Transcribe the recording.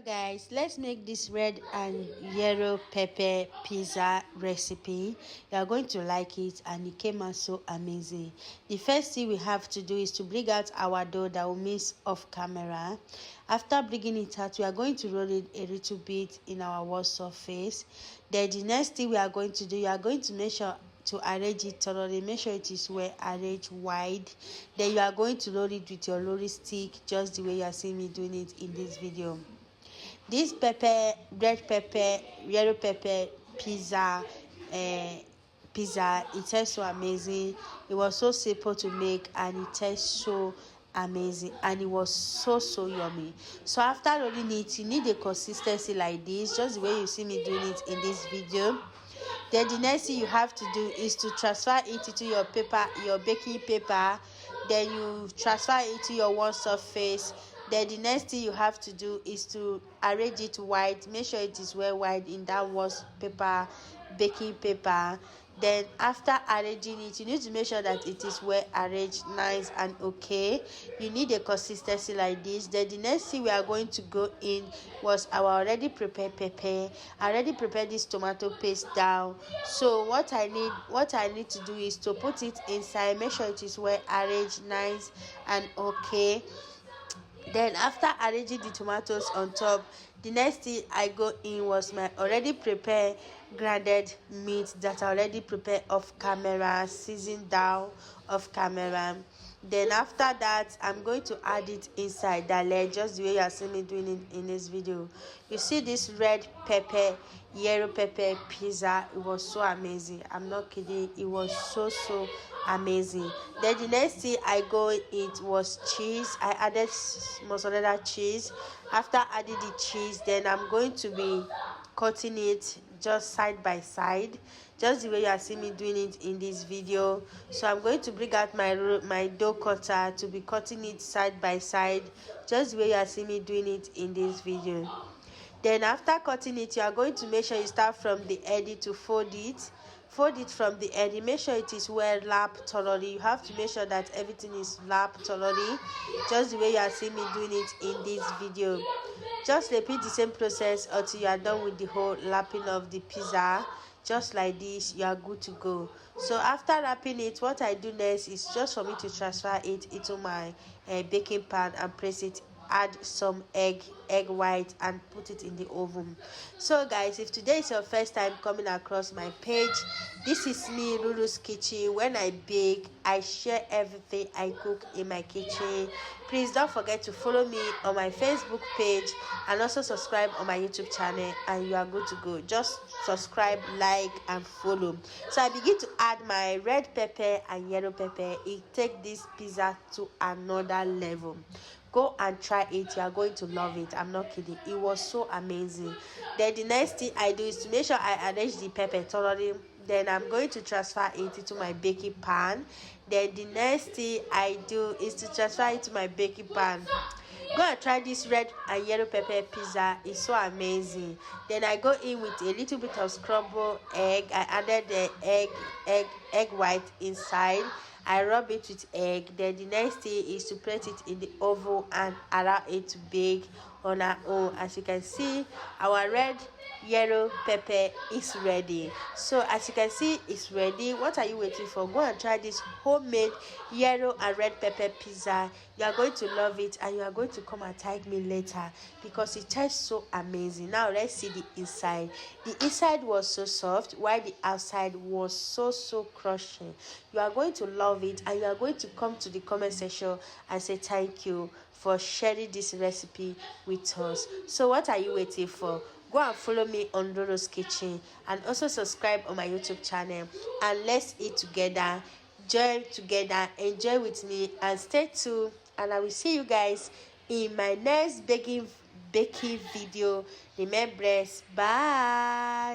Guys, let's make this red and yellow pepper pizza recipe. You are going to like it, and it came out so amazing. The first thing we have to do is to bring out our dough that will mix off camera. After bringing it out, we are going to roll it a little bit in our wall surface. Then the next thing we are going to do, you are going to make sure to arrange it thoroughly. Make sure it is well arranged wide. Then you are going to roll it with your rolling stick, just the way you are seeing me doing it in this video. This pepper, red pepper, yellow pepper pizza, it tastes so amazing. It was so simple to make, and it tastes so amazing, and it was so yummy. So after rolling it, you need a consistency like this, just the way you see me doing it in this video. Then the next thing you have to do is to transfer it into your paper, your baking paper. Then you transfer it to your one surface. Then the next thing you have to do is to arrange it wide. Make sure it is well wide in that one paper, baking paper. Then after arranging it, you need to make sure that it is well arranged, nice and okay. You need a consistency like this. Then the next thing we are going to go in was our already prepared pepper. I already prepared this tomato paste down. So what I need to do is to put it inside. Make sure it is well arranged, nice and okay. Then after arranging the tomatoes on top, the next thing I go in was my already prepared grounded meat that I already prepared off camera, seasoned down off camera. Then after that, I'm going to add it inside that leg, just the way you are seeing me doing it in this video. You see this red pepper, yellow pepper pizza. It was so amazing. I'm not kidding. It was so amazing. Then the next thing I go it was cheese. I added mozzarella cheese. After adding the cheese, then I'm going to be cutting it just side by side, just the way you are seeing me doing it in this video. So I'm going to bring out my dough cutter to be cutting it side by side, just the way you are seeing me doing it in this video. Then after cutting it, you are going to make sure you start from the edge to fold it from the edge. Make sure it is well lapped thoroughly. You have to make sure that everything is lapped thoroughly, just the way you are seeing me doing it in this video. Just repeat the same process until you are done with the whole lapping of the pizza. Just like this, you are good to go. So after wrapping it, what I do next is just for me to transfer it into my baking pan and press it. Add some egg white and put it in the oven. So guys, if today is your first time coming across my page, this is me, Lulu's Kitchen. When I bake, I share everything I cook in my kitchen. Please don't forget to follow me on my Facebook page and also subscribe on my YouTube channel, and you are good to go. Just subscribe, like and follow. So I begin to add my red pepper and yellow pepper. It takes this pizza to another level. Go and try it. You are going to love it. I'm not kidding. It was so amazing. Then the next thing I do is to make sure I arrange the pepper thoroughly. Then I'm going to transfer it into my baking pan. Then the next thing I do is to transfer it to my baking pan. Go and try this red and yellow pepper pizza. It's so amazing. Then I go in with a little bit of scrambled egg. I added the egg white inside. I rub it with egg. Then the next thing is to put it in the oven and allow it to bake on our own. As you can see, our red yellow pepper is ready. So as you can see, it's ready. What are you waiting for? Go and try this homemade yellow and red pepper pizza. You are going to love it, and you are going to come and thank me later because it tastes so amazing. Now let's see the inside. The inside was so soft, while the outside was so crushing. You are going to love it, and you are going to come to the comment section and say thank you for sharing this recipe with us. So what are you waiting for? Go and follow me on Lulu's Kitchen, and also subscribe on my YouTube channel, and let's eat together, join together, enjoy with me, and stay tuned. And I will see you guys in my next baking video. Remember, bye.